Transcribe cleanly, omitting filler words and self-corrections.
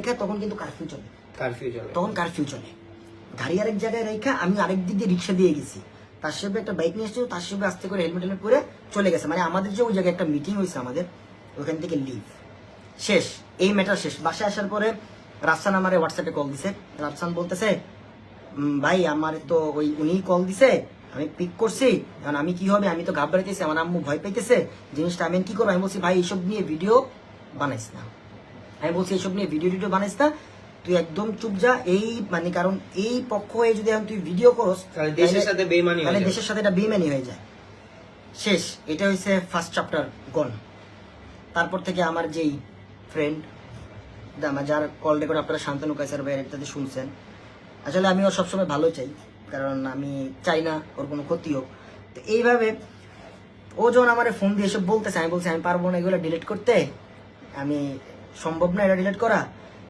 রেখা তখন কিন্তু কারফিউ চলে, তখন কারফিউ চলে। গাড়ি আরেক জায়গায় রেখা আমি আরেক দিক দিয়ে রিক্সা দিয়ে গেছি, তার সাথে একটা বাইক নিয়ে এসেছিল, তার সাথে আস্তে করে হেলমেট পরে চলে গেছে। মানে আমাদের যে ওই জায়গায় একটা মিটিং হয়েছে আমাদের, ওখান থেকে লিভ শেষ, এই ম্যাটার শেষ। বাসায় আসার পরে রাফসান আমারে হোয়াটসঅ্যাপে কল দিছে। রাফসান বলতেছে ভাই আমার তো ওই উনি কল দিছে, আমি পিক করছি, কারণ আমি কি হবে, আমি তো ঘাবড়াইতেছি, আমার আম্মু ভয় পাইতেছে জিনিসটা, আমি কি করবো। আমি বলছি ভাই এইসব নিয়ে ভিডিও বানাইস না, আমি বলছি এইসব নিয়ে ভিডিও বানাইস না, তুই একদম চুপ যা। এই মানে কারণ এই পক্ষ হয়ে যদি তুই ভিডিও করস তাহলে দেশের সাথে বেইমানি তাহলে দেশের সাথে এটা বেইমানি হয়ে যায়। শেষ, এটা হচ্ছে ফার্স্ট চ্যাপ্টার গন। তারপর থেকে আমার যেই ফ্রেন্ড যার কল রেকর্ড আপনারা শান্তনু কায়সার ভাইয়ের ইত্যাদি শুনছেন, আসলে আমি ওর সবসময় ভালো চাই, কারণ আমি চাই না ওর কোনো ক্ষতি হোক। তো এইভাবে ও যখন আমার ফোন দিয়ে এসব বলতেছে, আমি বলছি আমি পারবো না এগুলো ডিলিট করতে, আমি সম্ভব না এটা ডিলিট করা।